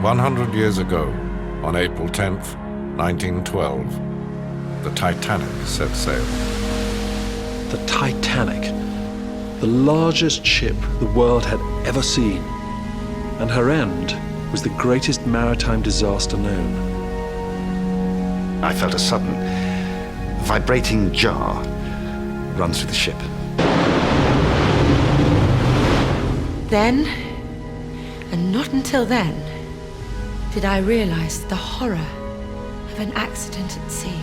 100 years ago, on April 10th, 1912, the Titanic set sail. The Titanic, the largest ship the world had ever seen, and her end was the greatest maritime disaster known. I felt a sudden, vibrating jar run through the ship. Then, and not until then, did I realize the horror of an accident at sea.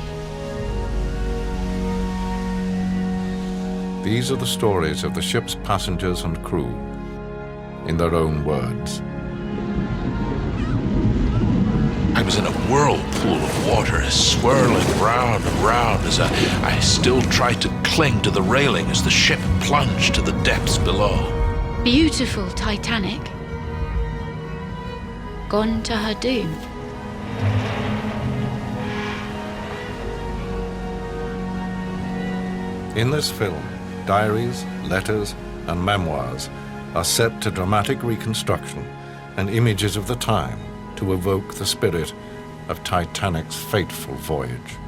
These are the stories of the ship's passengers and crew, in their own words. I was in a whirlpool of water, swirling round and round as I still tried to cling to the railing as the ship plunged to the depths below. Beautiful Titanic, gone to her doom. In this film, diaries, letters, and memoirs are set to dramatic reconstruction and images of the time to evoke the spirit of Titanic's fateful voyage.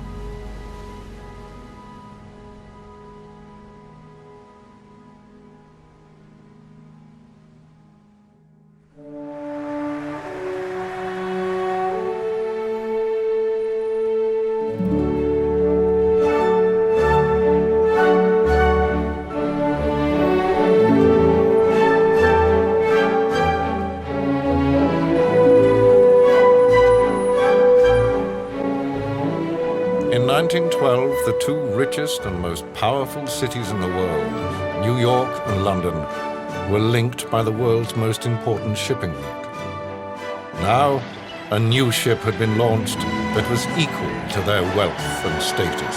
In 1912, the two richest and most powerful cities in the world, New York and London, were linked by the world's most important shipping route. Now, a new ship had been launched that was equal to their wealth and status.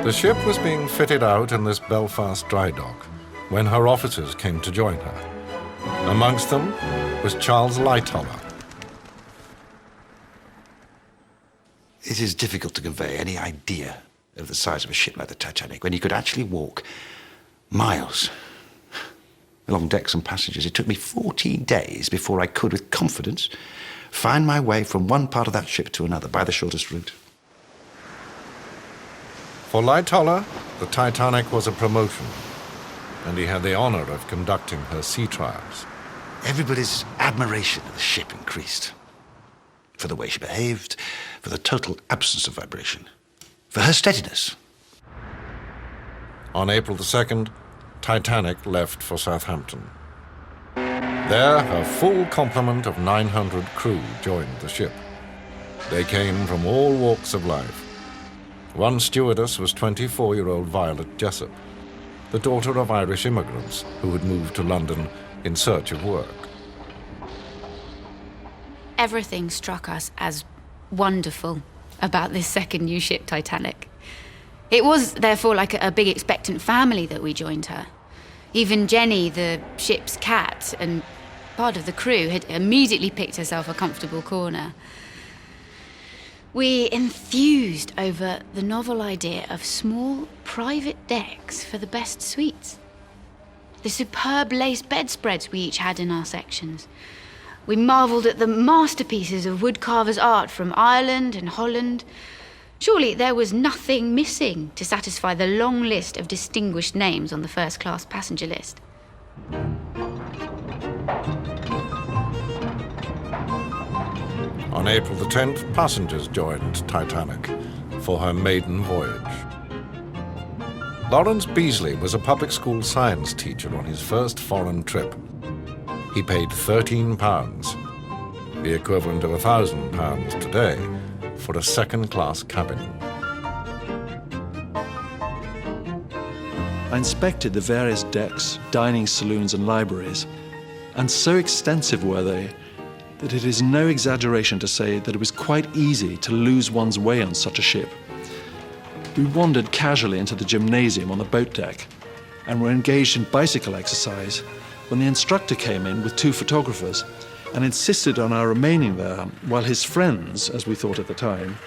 The ship was being fitted out in this Belfast dry dock when her officers came to join her. Amongst them was Charles Lightoller. It is difficult to convey any idea of the size of a ship like the Titanic when you could actually walk miles along decks and passages. It took me 14 days before I could, with confidence, find my way from one part of that ship to another by the shortest route. For Lightoller, the Titanic was a promotion, and he had the honor of conducting her sea trials. Everybody's admiration of the ship increased. For the way she behaved, for the total absence of vibration, for her steadiness. On April the 2nd, Titanic left for Southampton. There, her full complement of 900 crew joined the ship. They came from all walks of life. One stewardess was 24-year-old Violet Jessup, the daughter of Irish immigrants who had moved to London in search of work. Everything struck us as wonderful about this second new ship, Titanic. It was, therefore, like a big expectant family that we joined her. Even Jenny, the ship's cat, and part of the crew, had immediately picked herself a comfortable corner. We enthused over the novel idea of small, private decks for the best suites. The superb lace bedspreads we each had in our sections. We marvelled at the masterpieces of woodcarvers' art from Ireland and Holland. Surely there was nothing missing to satisfy the long list of distinguished names on the first-class passenger list. On April the 10th, passengers joined Titanic for her maiden voyage. Lawrence Beesley was a public school science teacher on his first foreign trip. He paid £13, the equivalent of £1,000 today, for a second-class cabin. I inspected the various decks, dining saloons and libraries, and so extensive were they that it is no exaggeration to say that it was quite easy to lose one's way on such a ship. We wandered casually into the gymnasium on the boat deck and were engaged in bicycle exercise when the instructor came in with two photographers and insisted on our remaining there while his friends, as we thought at the time,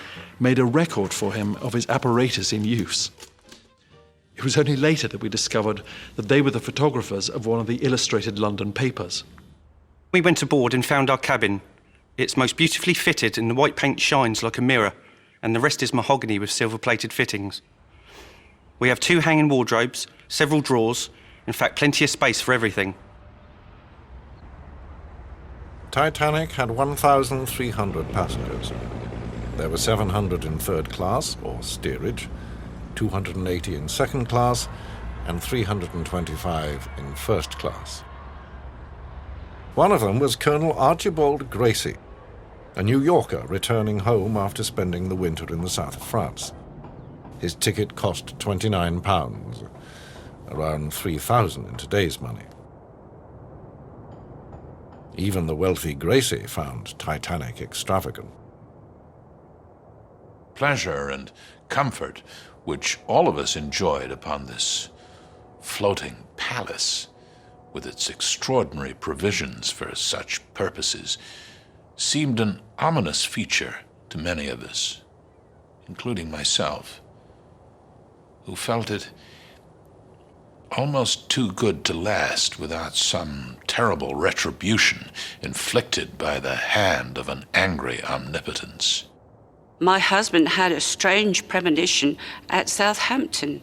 made a record for him of his apparatus in use. It was only later that we discovered that they were the photographers of one of the illustrated London papers. We went aboard and found our cabin. It's most beautifully fitted and the white paint shines like a mirror, and the rest is mahogany with silver-plated fittings. We have 2 hanging wardrobes, several drawers, in fact plenty of space for everything. Titanic had 1,300 passengers. There were 700 in third class, or steerage, 280 in second class, and 325 in first class. One of them was Colonel Archibald Gracie, a New Yorker returning home after spending the winter in the south of France. His ticket cost £29, around 3,000 in today's money. Even the wealthy Gracie found Titanic extravagant. Pleasure and comfort, which all of us enjoyed upon this floating palace, with its extraordinary provisions for such purposes, seemed an ominous feature to many of us, including myself, who felt it almost too good to last without some terrible retribution inflicted by the hand of an angry omnipotence. My husband had a strange premonition at Southampton.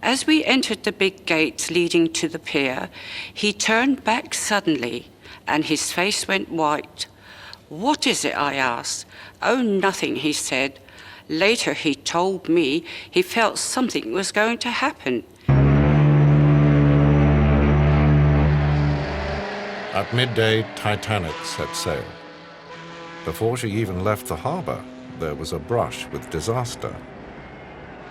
As we entered the big gates leading to the pier, he turned back suddenly and his face went white. "What is it?" I asked. "Oh, nothing," he said. Later he told me he felt something was going to happen. At midday, Titanic set sail. Before she even left the harbor, there was a brush with disaster.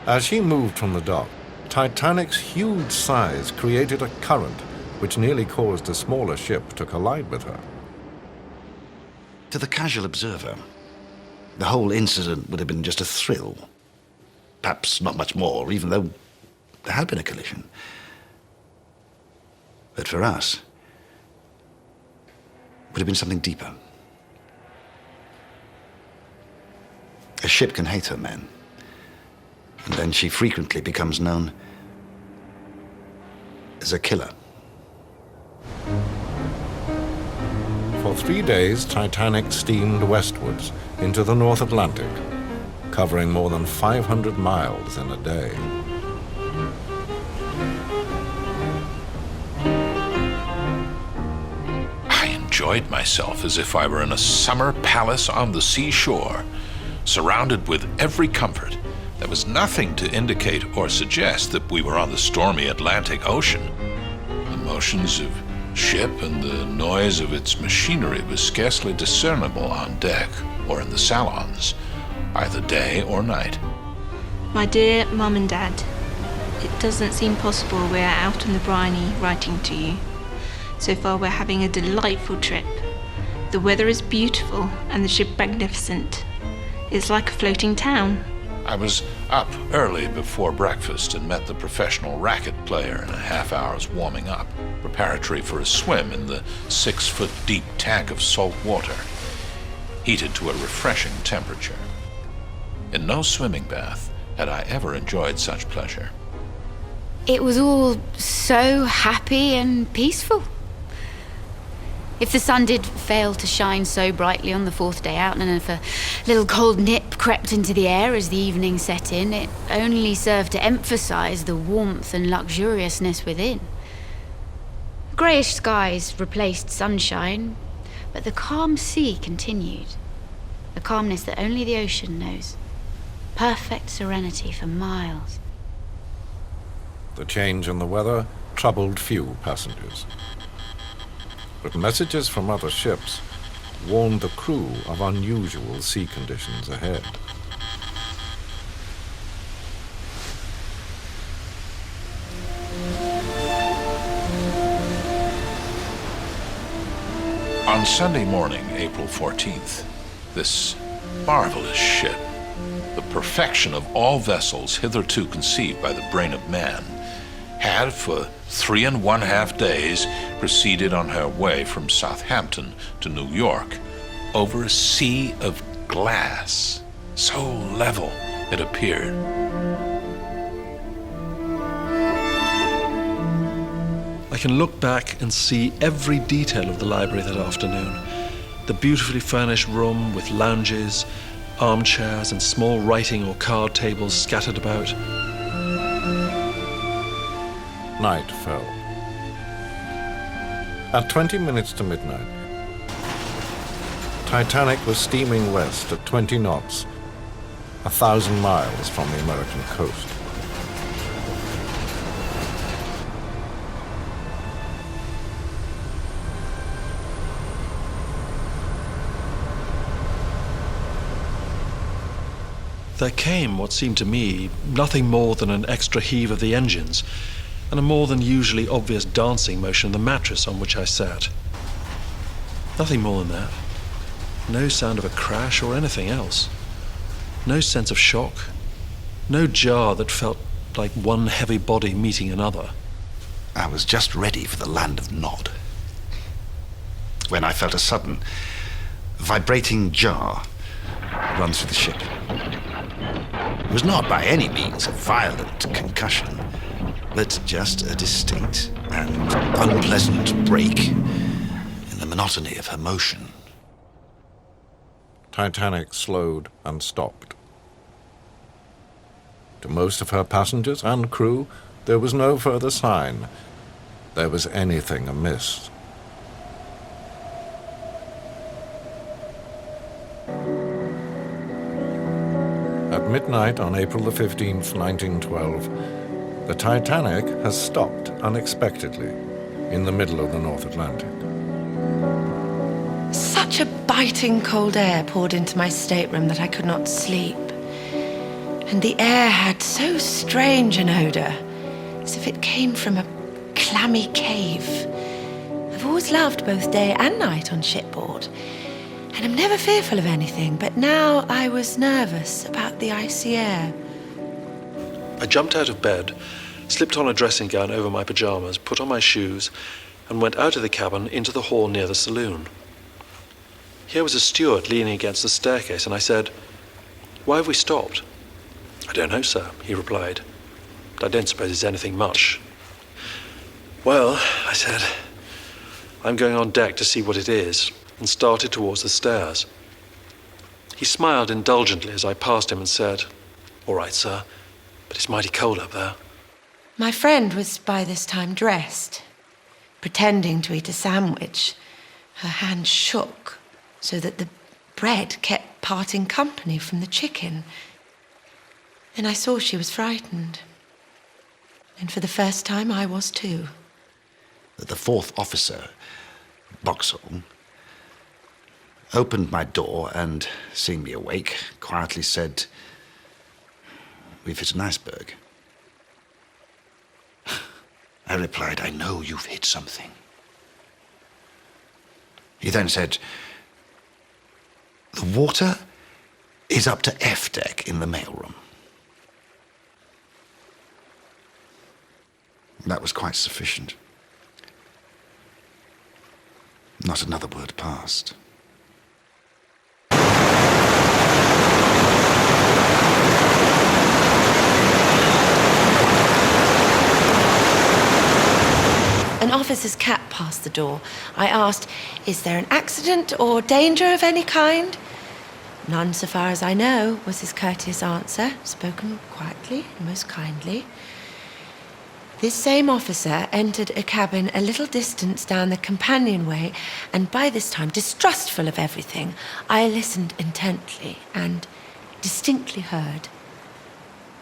As she moved from the dock, Titanic's huge size created a current which nearly caused a smaller ship to collide with her. To the casual observer, the whole incident would have been just a thrill. Perhaps not much more, even though there had been a collision. But for us, it would have been something deeper. A ship can hate her men, and then she frequently becomes known as a killer. For 3 days, Titanic steamed westwards into the North Atlantic, covering more than 500 miles in a day. I enjoyed myself as if I were in a summer palace on the seashore, surrounded with every comfort. There was nothing to indicate or suggest that we were on the stormy Atlantic Ocean. The motions of ship and the noise of its machinery was scarcely discernible on deck or in the salons, either day or night. My dear Mum and Dad, it doesn't seem possible we're out on the briny writing to you. So far we're having a delightful trip. The weather is beautiful and the ship magnificent. It's like a floating town. I was up early before breakfast and met the professional racket player in a half hour's warming up, preparatory for a swim in the 6-foot-deep tank of salt water, heated to a refreshing temperature. In no swimming bath had I ever enjoyed such pleasure. It was all so happy and peaceful. If the sun did fail to shine so brightly on the 4th day out, and if a little cold nip crept into the air as the evening set in, it only served to emphasize the warmth and luxuriousness within. Greyish skies replaced sunshine, but the calm sea continued. A calmness that only the ocean knows. Perfect serenity for miles. The change in the weather troubled few passengers. But messages from other ships warned the crew of unusual sea conditions ahead. On Sunday morning, April 14th, this marvelous ship, the perfection of all vessels hitherto conceived by the brain of man, had for 3½ days proceeded on her way from Southampton to New York over a sea of glass, so level it appeared. I can look back and see every detail of the library that afternoon. The beautifully furnished room with lounges, armchairs, and small writing or card tables scattered about. Night fell. At 20 minutes to midnight, Titanic was steaming west at 20 knots, 1,000 miles from the American coast. There came what seemed to me nothing more than an extra heave of the engines and a more than usually obvious dancing motion of the mattress on which I sat. Nothing more than that. No sound of a crash or anything else. No sense of shock. No jar that felt like one heavy body meeting another. I was just ready for the land of Nod when I felt a sudden vibrating jar run through the ship. It was not by any means a violent concussion, but just a distinct and unpleasant break in the monotony of her motion. Titanic slowed and stopped. To most of her passengers and crew, there was no further sign there was anything amiss. At midnight on April the 15th, 1912, the Titanic has stopped unexpectedly in the middle of the North Atlantic. Such a biting cold air poured into my stateroom that I could not sleep. And the air had so strange an odor, as if it came from a clammy cave. I've always loved both day and night on shipboard, and I'm never fearful of anything, but now I was nervous about the icy air. I jumped out of bed, slipped on a dressing gown over my pajamas, put on my shoes, and went out of the cabin into the hall near the saloon. Here was a steward leaning against the staircase, and I said, "Why have we stopped?" "I don't know, sir," he replied. "But I don't suppose it's anything much." "Well," I said, "I'm going on deck to see what it is," and started towards the stairs. He smiled indulgently as I passed him and said, "All right, sir, but it's mighty cold up there." My friend was by this time dressed, pretending to eat a sandwich. Her hand shook so that the bread kept parting company from the chicken. And I saw she was frightened. And for the first time, I was too. The fourth officer, Boxall, opened my door and, seeing me awake, quietly said, "We've hit an iceberg." I replied, "I know you've hit something." He then said, "The water is up to F deck in the mailroom." That was quite sufficient. Not another word passed. An officer's cat passed the door. I asked, "Is there an accident or danger of any kind?" "None so far as I know," was his courteous answer, spoken quietly and most kindly. This same officer entered a cabin a little distance down the companionway, and by this time, distrustful of everything, I listened intently and distinctly heard,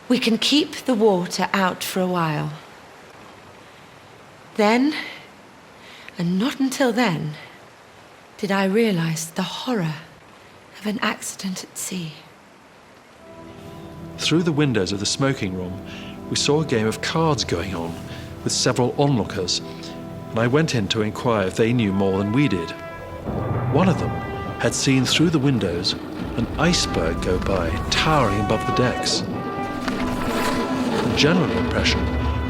"We can keep the water out for a while." Then, and not until then, did I realize the horror of an accident at sea. Through the windows of the smoking room, we saw a game of cards going on with several onlookers, and I went in to inquire if they knew more than we did. One of them had seen through the windows an iceberg go by, towering above the decks. The general impression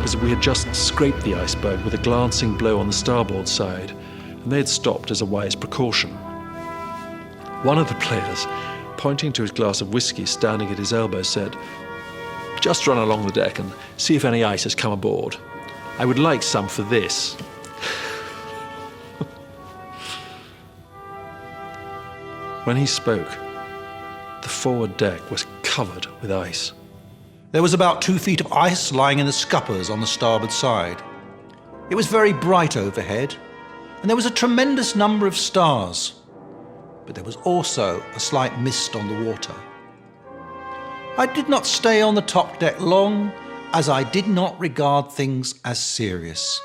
was that we had just scraped the iceberg with a glancing blow on the starboard side, and they had stopped as a wise precaution. One of the players, pointing to his glass of whiskey standing at his elbow, said, "Just run along the deck and see if any ice has come aboard. I would like some for this." When he spoke, the forward deck was covered with ice. There was about 2 feet of ice lying in the scuppers on the starboard side. It was very bright overhead, and there was a tremendous number of stars, but there was also a slight mist on the water. I did not stay on the top deck long, as I did not regard things as serious.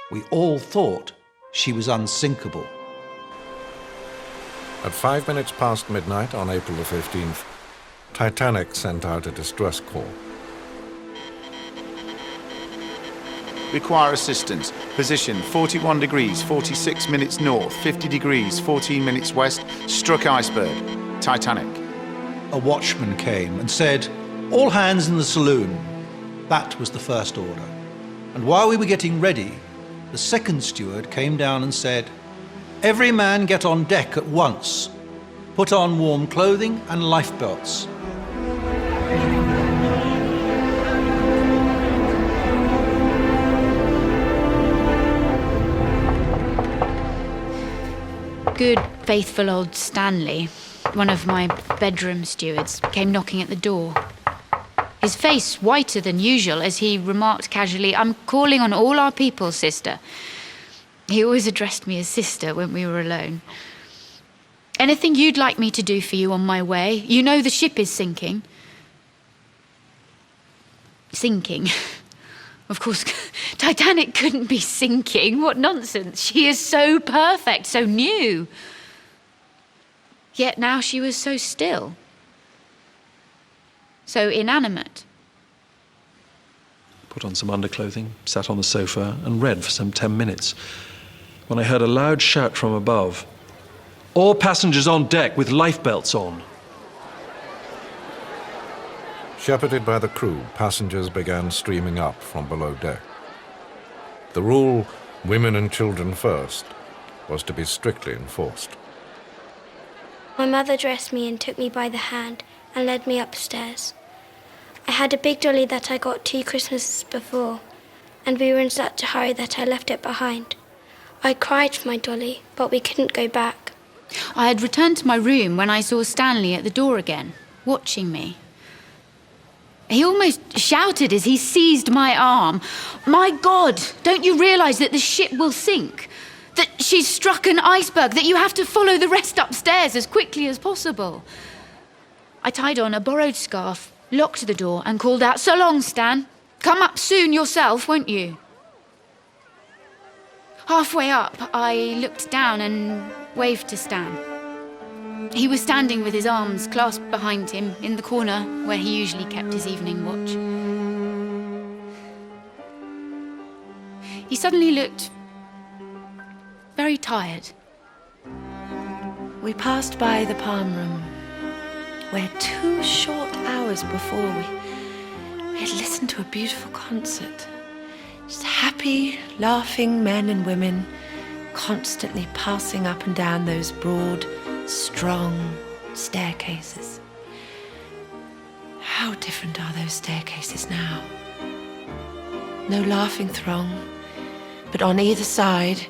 We all thought she was unsinkable. At 5 minutes past midnight on April the 15th, Titanic sent out a distress call. Require assistance. Position 41 degrees, 46 minutes north, 50 degrees, 14 minutes west. Struck iceberg. Titanic. A watchman came and said, "All hands in the saloon." That was the first order. And while we were getting ready, the second steward came down and said, "Every man get on deck at once. Put on warm clothing and lifebelts." Good, faithful old Stanley, one of my bedroom stewards, came knocking at the door. His face whiter than usual as he remarked casually, "I'm calling on all our people, sister." He always addressed me as sister when we were alone. "Anything you'd like me to do for you on my way? You know the ship is sinking." Sinking? Of course, Titanic couldn't be sinking. What nonsense. She is so perfect, so new. Yet now she was so still, so inanimate. Put on some underclothing, sat on the sofa, and read for some 10 minutes, when I heard a loud shout from above. "All passengers on deck with lifebelts on." Shepherded by the crew, passengers began streaming up from below deck. The rule, women and children first, was to be strictly enforced. My mother dressed me and took me by the hand and led me upstairs. I had a big dolly that I got 2 Christmases before, and we were in such a hurry that I left it behind. I cried for my dolly, but we couldn't go back. I had returned to my room when I saw Stanley at the door again, watching me. He almost shouted as he seized my arm, "My God, don't you realise that the ship will sink? That she's struck an iceberg, that you have to follow the rest upstairs as quickly as possible?" I tied on a borrowed scarf, locked the door and called out, "So long, Stan. Come up soon yourself, won't you?" Halfway up, I looked down and waved to Stan. He was standing with his arms clasped behind him in the corner where he usually kept his evening watch. He suddenly looked very tired. We passed by the palm room, where 2 short hours before we had listened to a beautiful concert. Just happy, laughing men and women constantly passing up and down those broad, strong staircases. How different are those staircases now? No laughing throng, but on either side,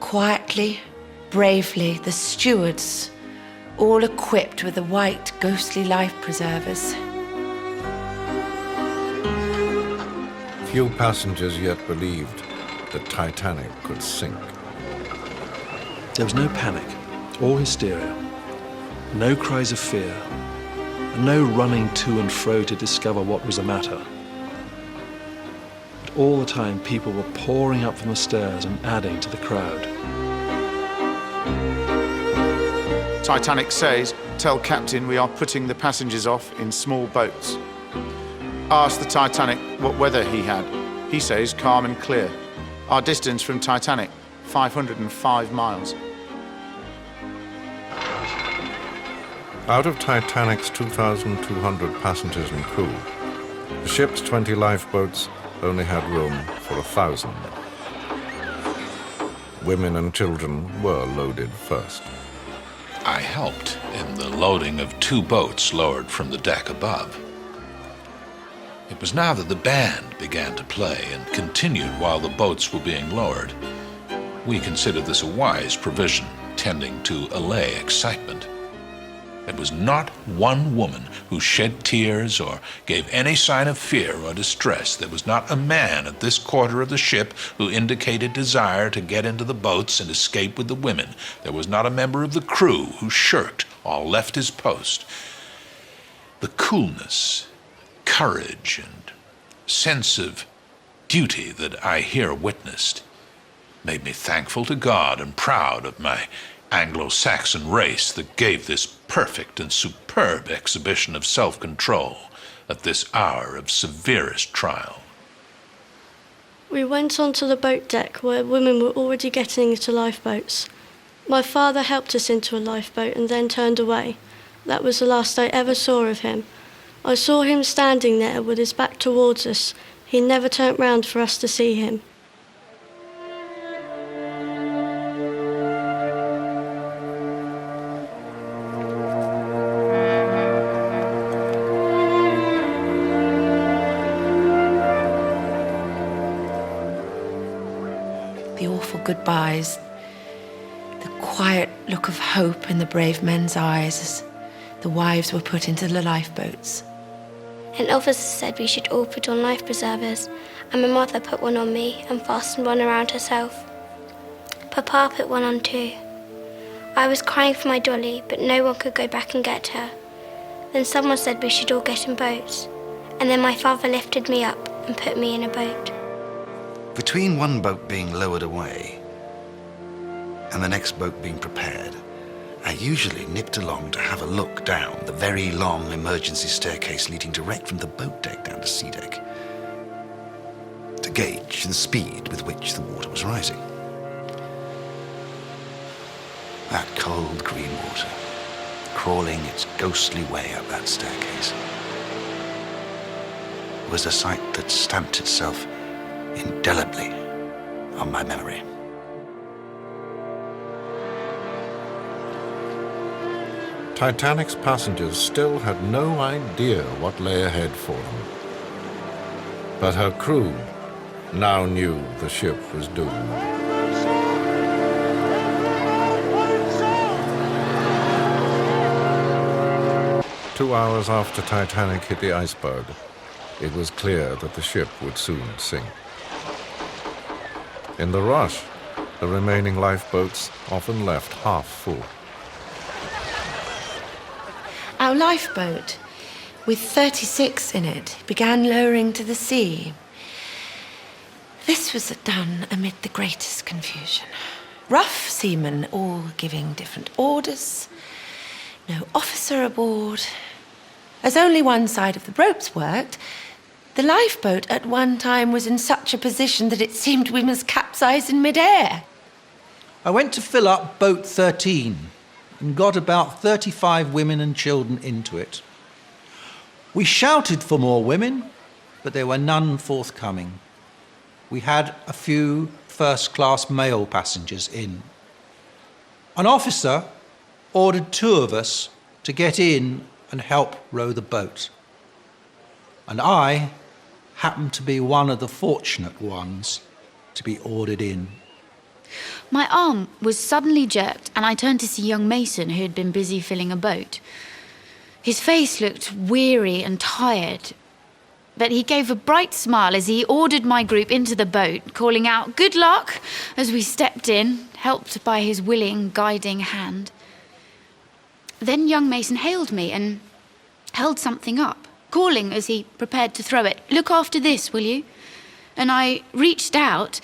quietly, bravely, the stewards, all equipped with the white, ghostly life preservers. Few passengers yet believed the Titanic could sink. There was no panic or hysteria, no cries of fear, and no running to and fro to discover what was the matter. But all the time, people were pouring up from the stairs and adding to the crowd. Titanic says, "Tell Captain we are putting the passengers off in small boats." Ask the Titanic what weather he had. He says calm and clear. Our distance from Titanic, 505 miles. Out of Titanic's 2,200 passengers and crew, the ship's 20 lifeboats only had room for 1,000. Women and children were loaded first. I helped in the loading of 2 boats lowered from the deck above. It was now that the band began to play and continued while the boats were being lowered. We considered this a wise provision, tending to allay excitement. There was not one woman who shed tears or gave any sign of fear or distress. There was not a man at this quarter of the ship who indicated desire to get into the boats and escape with the women. There was not a member of the crew who shirked or left his post. The coolness, courage, and sense of duty that I here witnessed made me thankful to God and proud of my Anglo-Saxon race that gave this perfect and superb exhibition of self-control at this hour of severest trial. We went onto the boat deck where women were already getting into lifeboats. My father helped us into a lifeboat and then turned away. That was the last I ever saw of him. I saw him standing there with his back towards us. He never turned round for us to see him. The awful goodbyes, the quiet look of hope in the brave men's eyes as the wives were put into the lifeboats. An officer said we should all put on life preservers, and my mother put one on me and fastened one around herself. Papa put one on too. I was crying for my dolly, but no one could go back and get her. Then someone said we should all get in boats, and then my father lifted me up and put me in a boat. Between one boat being lowered away and the next boat being prepared, I usually nipped along to have a look down the very long emergency staircase leading direct from the boat deck down to sea deck, to gauge the speed with which the water was rising. That cold green water, crawling its ghostly way up that staircase, was a sight that stamped itself indelibly on my memory. Titanic's passengers still had no idea what lay ahead for them. But her crew now knew the ship was doomed. Two hours after Titanic hit the iceberg, it was clear that the ship would soon sink. In the rush, the remaining lifeboats often left half full. Our lifeboat, with 36 in it, began lowering to the sea. This was done amid the greatest confusion. Rough seamen all giving different orders, no officer aboard. As only one side of the ropes worked, the lifeboat at one time was in such a position that it seemed we must capsize in mid-air. I went to fill up boat 13 and got about 35 women and children into it. We shouted for more women, but there were none forthcoming. We had a few first-class male passengers in. An officer ordered 2 of us to get in and help row the boat. And I happened to be one of the fortunate ones to be ordered in. My arm was suddenly jerked, and I turned to see young Mason, who had been busy filling a boat. His face looked weary and tired, but he gave a bright smile as he ordered my group into the boat, calling out, "Good luck," as we stepped in, helped by his willing, guiding hand. Then young Mason hailed me and held something up, calling as he prepared to throw it, "Look after this, will you?" And I reached out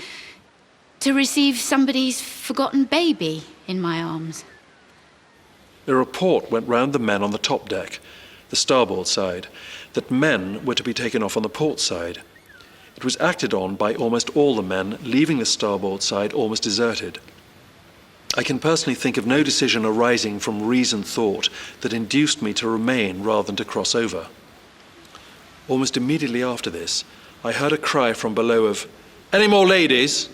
to receive somebody's forgotten baby in my arms. A report went round the men on the top deck, the starboard side, that men were to be taken off on the port side. It was acted on by almost all the men, leaving the starboard side almost deserted. I can personally think of no decision arising from reasoned thought that induced me to remain rather than to cross over. Almost immediately after this, I heard a cry from below of, "Any more ladies?"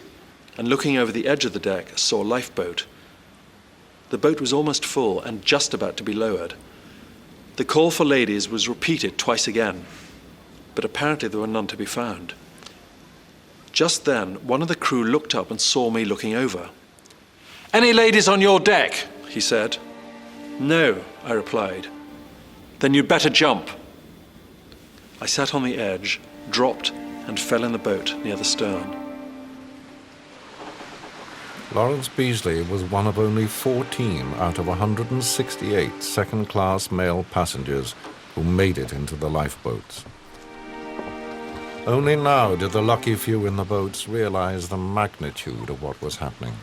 And looking over the edge of the deck, I saw a lifeboat. The boat was almost full and just about to be lowered. The call for ladies was repeated twice again, but apparently there were none to be found. Just then, one of the crew looked up and saw me looking over. "Any ladies on your deck?" he said. "No," I replied. "Then you'd better jump." I sat on the edge, dropped, and fell in the boat near the stern. Lawrence Beesley was one of only 14 out of 168 second-class male passengers who made it into the lifeboats. Only now did the lucky few in the boats realize the magnitude of what was happening.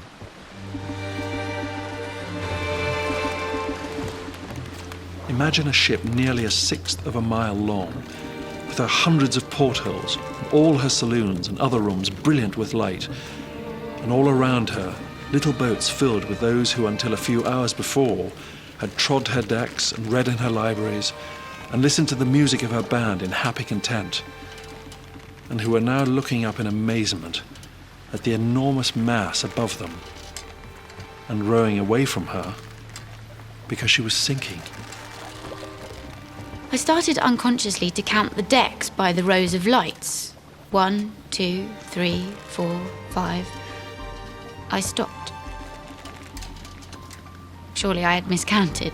Imagine a ship nearly a sixth of a mile long, with her hundreds of portholes, all her saloons and other rooms brilliant with light, and all around her, little boats filled with those who until a few hours before had trod her decks and read in her libraries and listened to the music of her band in happy content, and who were now looking up in amazement at the enormous mass above them and rowing away from her because she was sinking. I started unconsciously to count the decks by the rows of lights. 1, 2, 3, 4, 5. I stopped. Surely I had miscounted.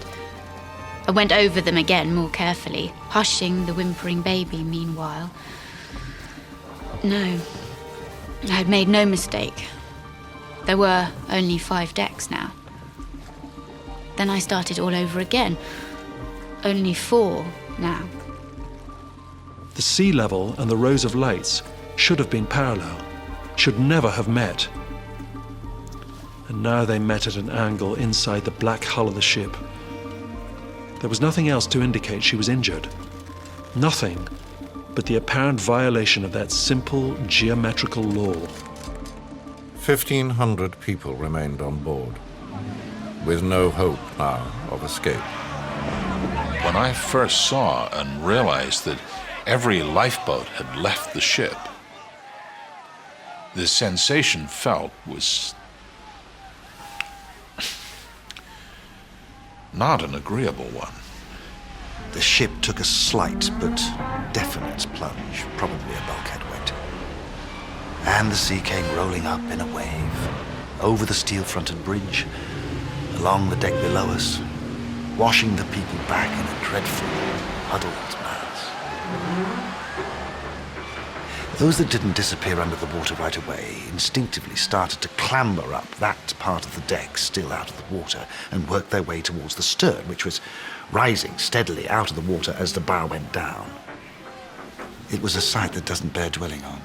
I went over them again more carefully, hushing the whimpering baby meanwhile. No, I had made no mistake. There were only 5 decks now. Then I started all over again. Only 4 now. The sea level and the rows of lights should have been parallel, should never have met. And now they met at an angle inside the black hull of the ship. There was nothing else to indicate she was injured. Nothing but the apparent violation of that simple geometrical law. 1,500 people remained on board, with no hope now of escape. When I first saw and realized that every lifeboat had left the ship, the sensation felt was not an agreeable one. The ship took a slight but definite plunge, probably a bulkhead wet. And the sea came rolling up in a wave, over the steel-fronted bridge, along the deck below us, washing the people back in a dreadful, huddled mass. Those that didn't disappear under the water right away instinctively started to clamber up that part of the deck still out of the water and work their way towards the stern, which was rising steadily out of the water as the bow went down. It was a sight that doesn't bear dwelling on.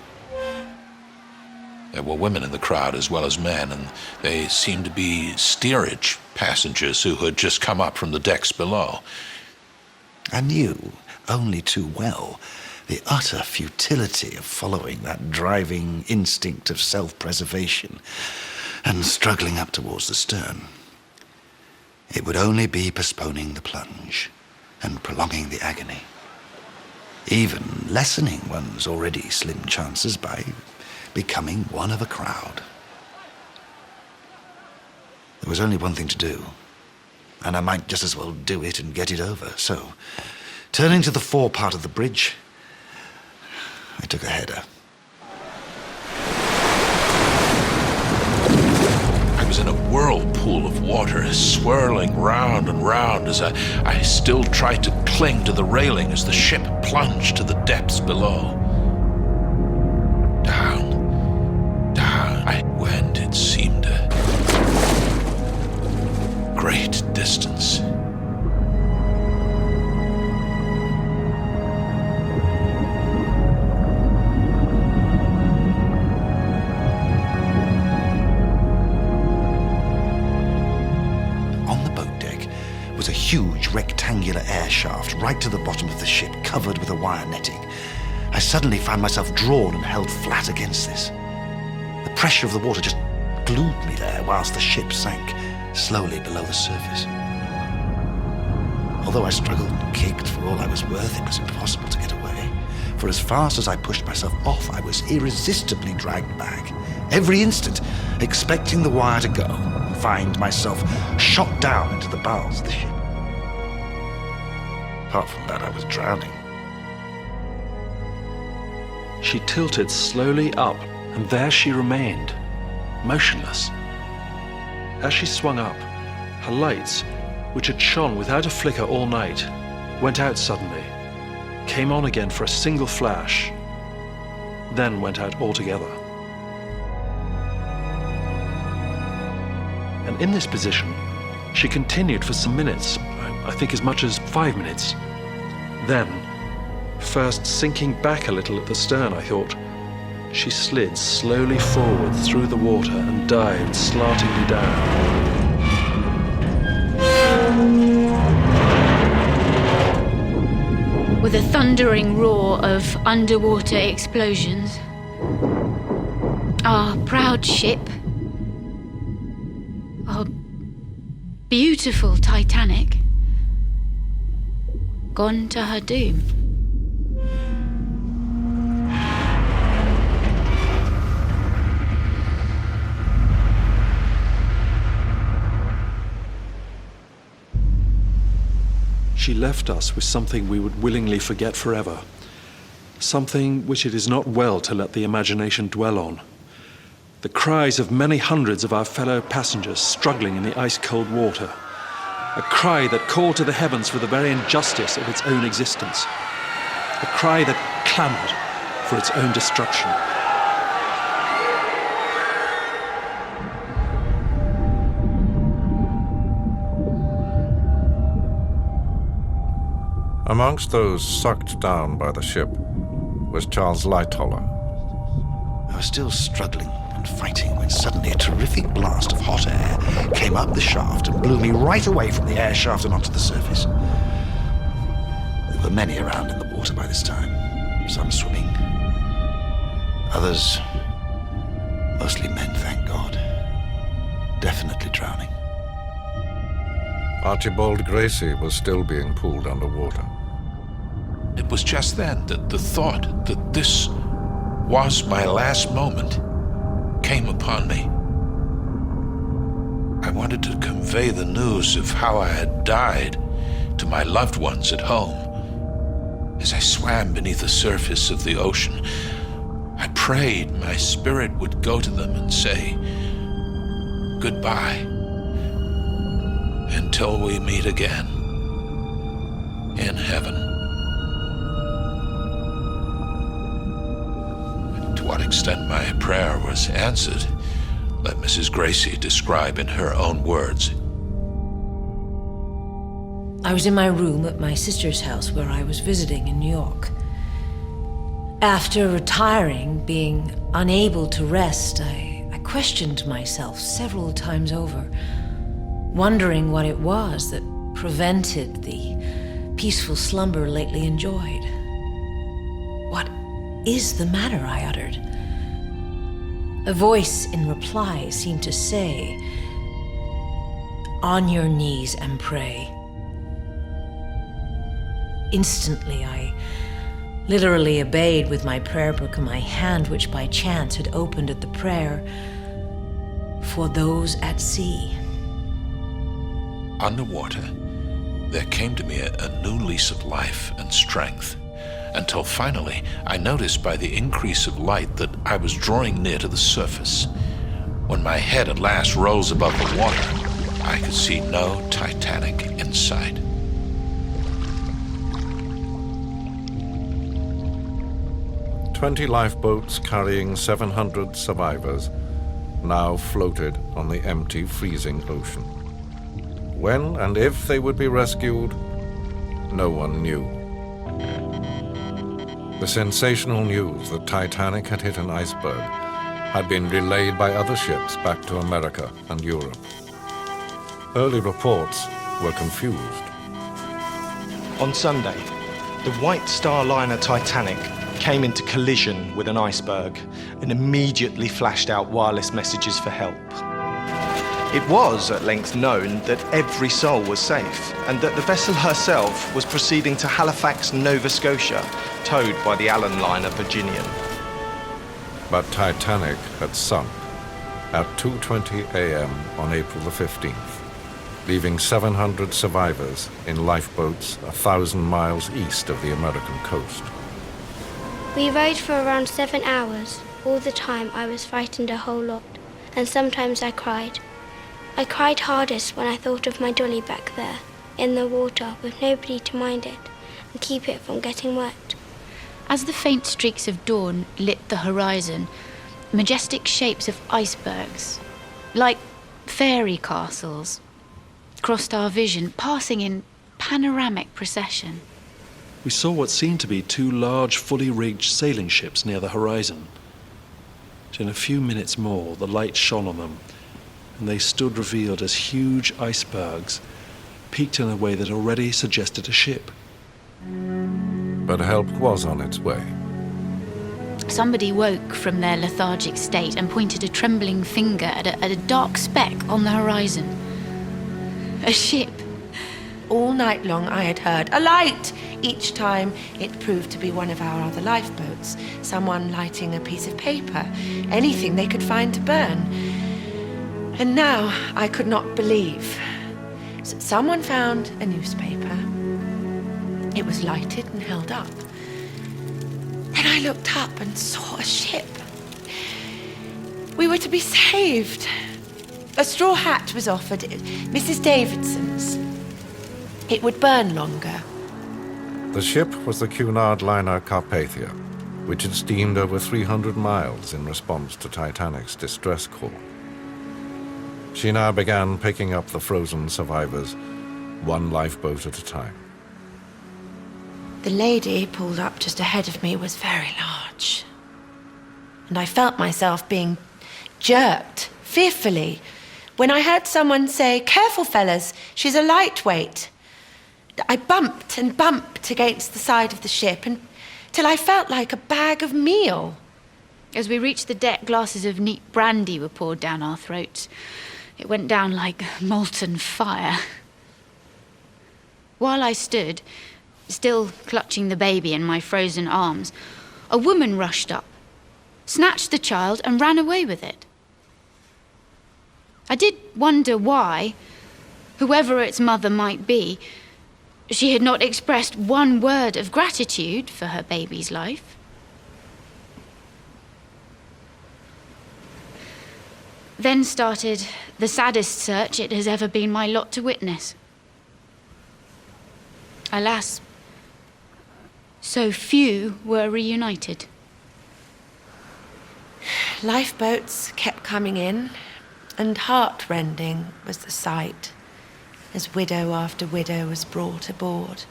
There were women in the crowd as well as men, and they seemed to be steerage passengers who had just come up from the decks below. I knew only too well the utter futility of following that driving instinct of self-preservation and struggling up towards the stern. It would only be postponing the plunge and prolonging the agony, even lessening one's already slim chances by becoming one of a crowd. There was only one thing to do, and I might just as well do it and get it over. So, turning to the fore part of the bridge, I took a header. I was in a whirlpool of water, swirling round and round as I still tried to cling to the railing as the ship plunged to the depths below. Down, down I went, it seemed a great distance. Was a huge rectangular air shaft right to the bottom of the ship, covered with a wire netting. I suddenly found myself drawn and held flat against this. The pressure of the water just glued me there whilst the ship sank slowly below the surface. Although I struggled and kicked for all I was worth, it was impossible to get away. For as fast as I pushed myself off, I was irresistibly dragged back, every instant expecting the wire to go, find myself shot down into the bowels of the ship. Apart from that, I was drowning. She tilted slowly up, and there she remained, motionless. As she swung up, her lights, which had shone without a flicker all night, went out suddenly, came on again for a single flash, then went out altogether. And in this position, she continued for some minutes, I think as much as 5 minutes. Then, first sinking back a little at the stern, I thought, she slid slowly forward through the water and dived slantingly down. With a thundering roar of underwater explosions, our proud ship, our beautiful Titanic, gone to her doom. She left us with something we would willingly forget forever, something which it is not well to let the imagination dwell on. The cries of many hundreds of our fellow passengers struggling in the ice-cold water, a cry that called to the heavens for the very injustice of its own existence, a cry that clamored for its own destruction. Amongst those sucked down by the ship was Charles Lightoller. I was still struggling and fighting when suddenly a terrific blast of hot air came up the shaft and blew me right away from the air shaft and onto the surface. There were many around in the water by this time, some swimming, others, mostly men, thank God, definitely drowning. Archibald Gracie was still being pulled underwater. It was just then that the thought that this was my last moment came upon me. I wanted to convey the news of how I had died to my loved ones at home. As I swam beneath the surface of the ocean, I prayed my spirit would go to them and say, "Goodbye, until we meet again in heaven." To what extent my prayer was answered, let Mrs. Gracie describe in her own words. I was in my room at my sister's house where I was visiting in New York. After retiring, being unable to rest, I questioned myself several times over, wondering what it was that prevented the peaceful slumber lately enjoyed. "What is the matter?" I uttered. A voice in reply seemed to say, "On your knees and pray." Instantly, I literally obeyed with my prayer book in my hand, which by chance had opened at the prayer, "For those at sea." Underwater, there came to me a new lease of life and strength, until finally I noticed by the increase of light that I was drawing near to the surface. When my head at last rose above the water, I could see no Titanic in sight. 20 lifeboats carrying 700 survivors now floated on the empty, freezing ocean. When and if they would be rescued, no one knew. The sensational news that Titanic had hit an iceberg had been relayed by other ships back to America and Europe. Early reports were confused. On Sunday, the White Star liner Titanic came into collision with an iceberg and immediately flashed out wireless messages for help. It was at length known that every soul was safe and that the vessel herself was proceeding to Halifax, Nova Scotia, towed by the Allen liner Virginian. But Titanic had sunk at 2:20 a.m. on April the 15th, leaving 700 survivors in lifeboats 1,000 miles east of the American coast. We rode for around 7 hours. All the time I was frightened a whole lot, and sometimes I cried. I cried hardest when I thought of my dolly back there, in the water, with nobody to mind it and keep it from getting wet. As the faint streaks of dawn lit the horizon, majestic shapes of icebergs, like fairy castles, crossed our vision, passing in panoramic procession. We saw what seemed to be two large, fully rigged sailing ships near the horizon. In a few minutes more, the light shone on them, and they stood revealed as huge icebergs, peaked in a way that already suggested a ship. But help was on its way. Somebody woke from their lethargic state and pointed a trembling finger at a dark speck on the horizon. A ship. All night long I had heard a light. Each time it proved to be one of our other lifeboats, someone lighting a piece of paper, anything they could find to burn. And now I could not believe. Someone found a newspaper. It was lighted and held up. Then I looked up and saw a ship. We were to be saved. A straw hat was offered, Mrs. Davidson's. It would burn longer. The ship was the Cunard liner Carpathia, which had steamed over 300 miles in response to Titanic's distress call. She now began picking up the frozen survivors, one lifeboat at a time. The lady pulled up just ahead of me was very large, and I felt myself being jerked fearfully when I heard someone say, "Careful, fellas, she's a lightweight." I bumped and bumped against the side of the ship till I felt like a bag of meal. As we reached the deck, glasses of neat brandy were poured down our throats. It went down like molten fire. While I stood, still clutching the baby in my frozen arms, a woman rushed up, snatched the child and ran away with it. I did wonder why, whoever its mother might be, she had not expressed one word of gratitude for her baby's life. Then started the saddest search it has ever been my lot to witness. Alas, so few were reunited. Lifeboats kept coming in, and heart-rending was the sight as widow after widow was brought aboard.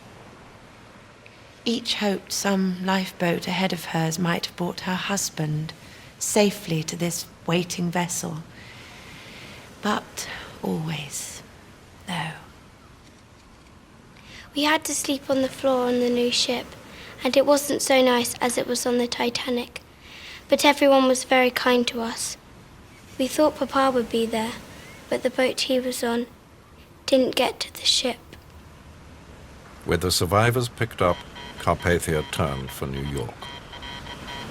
Each hoped some lifeboat ahead of hers might have brought her husband safely to this waiting vessel. But always, no. We had to sleep on the floor on the new ship, and it wasn't so nice as it was on the Titanic. But everyone was very kind to us. We thought Papa would be there, but the boat he was on didn't get to the ship. With the survivors picked up, Carpathia turned for New York.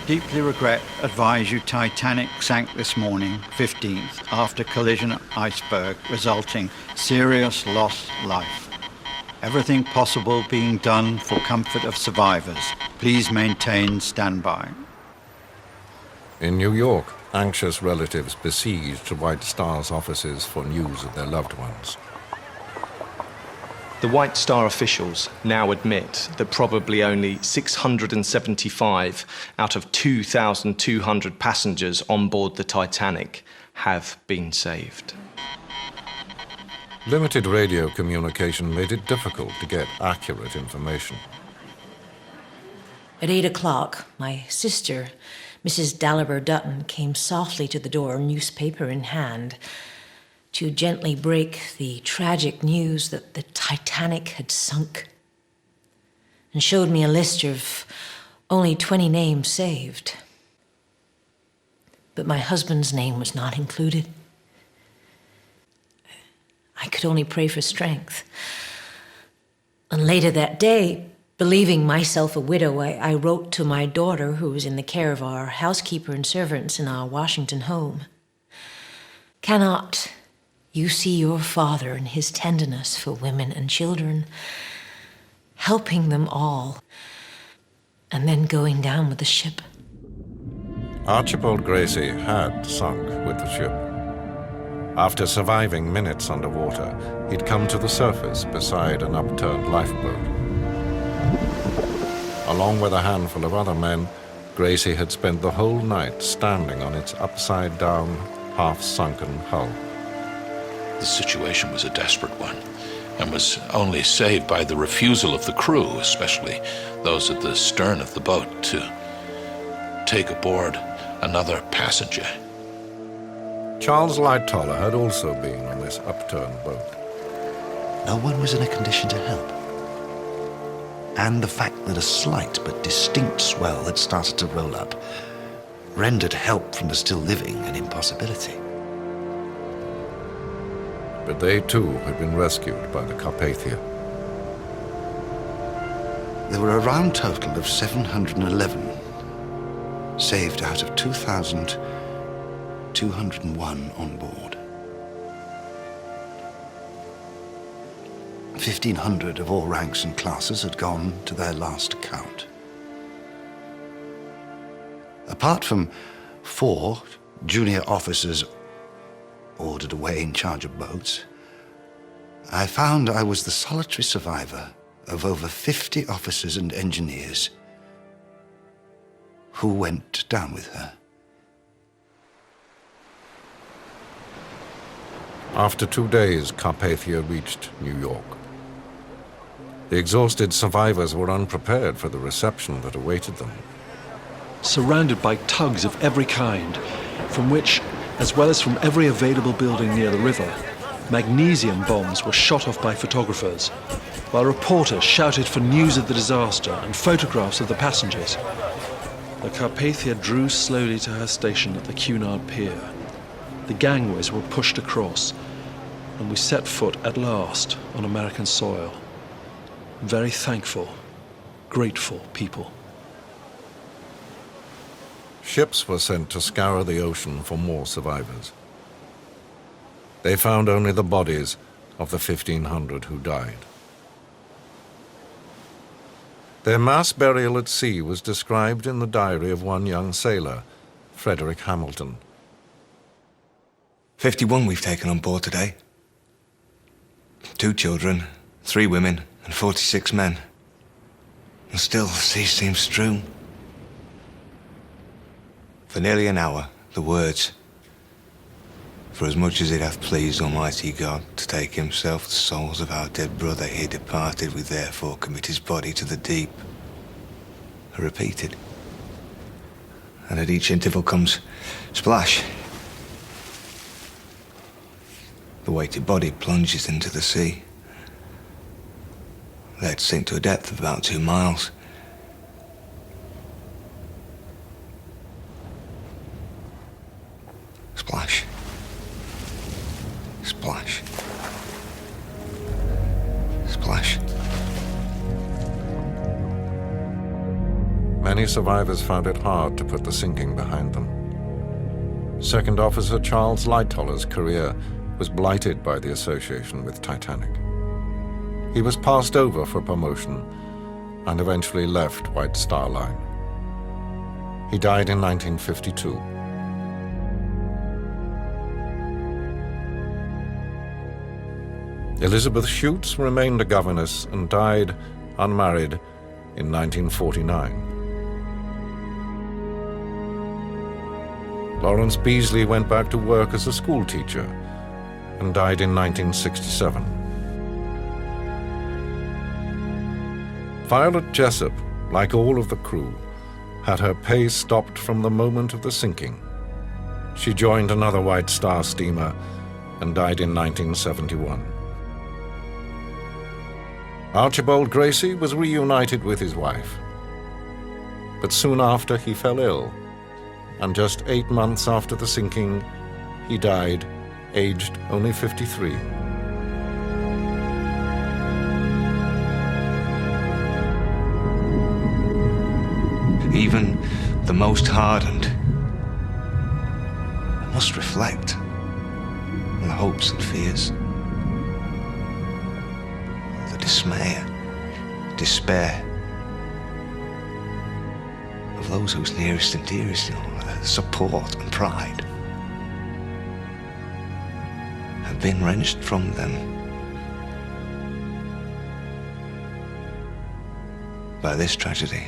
Deeply regret, advise you Titanic sank this morning, 15th, after collision iceberg, resulting serious lost life. Everything possible being done for comfort of survivors. Please maintain standby. In New York, anxious relatives besieged White Star's offices for news of their loved ones. The White Star officials now admit that probably only 675 out of 2,200 passengers on board the Titanic have been saved. Limited radio communication made it difficult to get accurate information. At 8 o'clock, my sister, Mrs. Daliber Dutton, came softly to the door, newspaper in hand, to gently break the tragic news that the Titanic had sunk, and showed me a list of only 20 names saved. But my husband's name was not included. I could only pray for strength. And later that day, believing myself a widow, I wrote to my daughter, who was in the care of our housekeeper and servants in our Washington home. Cannot you see your father in his tenderness for women and children, helping them all, and then going down with the ship? Archibald Gracie had sunk with the ship. After surviving minutes underwater, he'd come to the surface beside an upturned lifeboat. Along with a handful of other men, Gracie had spent the whole night standing on its upside-down, half-sunken hull. The situation was a desperate one, and was only saved by the refusal of the crew, especially those at the stern of the boat, to take aboard another passenger. Charles Lightoller had also been on this upturned boat. No one was in a condition to help. And the fact that a slight but distinct swell had started to roll up rendered help from the still living an impossibility. But they too had been rescued by the Carpathia. There were a round total of 711 saved out of 2,201 on board. 1,500 of all ranks and classes had gone to their last count. Apart from 4 junior officers ordered away in charge of boats, I found I was the solitary survivor of over 50 officers and engineers who went down with her. After 2 days, Carpathia reached New York. The exhausted survivors were unprepared for the reception that awaited them. Surrounded by tugs of every kind, from which, as well as from every available building near the river, magnesium bombs were shot off by photographers, while reporters shouted for news of the disaster and photographs of the passengers. The Carpathia drew slowly to her station at the Cunard Pier. The gangways were pushed across, and we set foot at last on American soil. Very thankful, grateful people. Ships were sent to scour the ocean for more survivors. They found only the bodies of the 1,500 who died. Their mass burial at sea was described in the diary of one young sailor, Frederick Hamilton. 51 we've taken on board today. 2 children, 3 women, and 46 men. And still the sea seems strewn. For nearly an hour, the words, "For as much as it hath pleased Almighty God to take himself the souls of our dead brother here departed, we therefore commit his body to the deep," are repeated. And at each interval comes splash. The weighted body plunges into the sea. They'd sink to a depth of about 2 miles. Splash. Splash. Splash. Many survivors found it hard to put the sinking behind them. Second Officer Charles Lightoller's career was blighted by the association with Titanic. He was passed over for promotion and eventually left White Star Line. He died in 1952. Elizabeth Schutz remained a governess and died unmarried in 1949. Lawrence Beesley went back to work as a schoolteacher and died in 1967. Violet Jessup, like all of the crew, had her pay stopped from the moment of the sinking. She joined another White Star steamer and died in 1971. Archibald Gracie was reunited with his wife. But soon after, he fell ill, and just 8 months after the sinking, he died, aged only 53. even the most hardened, must reflect on the hopes and fears, the dismay, despair of those who's nearest and dearest, support and pride have been wrenched from them by this tragedy.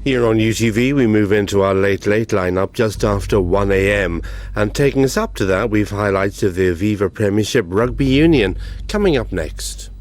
Here on UTV, we move into our late lineup just after 1 a.m. And taking us up to that, we've highlights of the Aviva Premiership Rugby Union coming up next.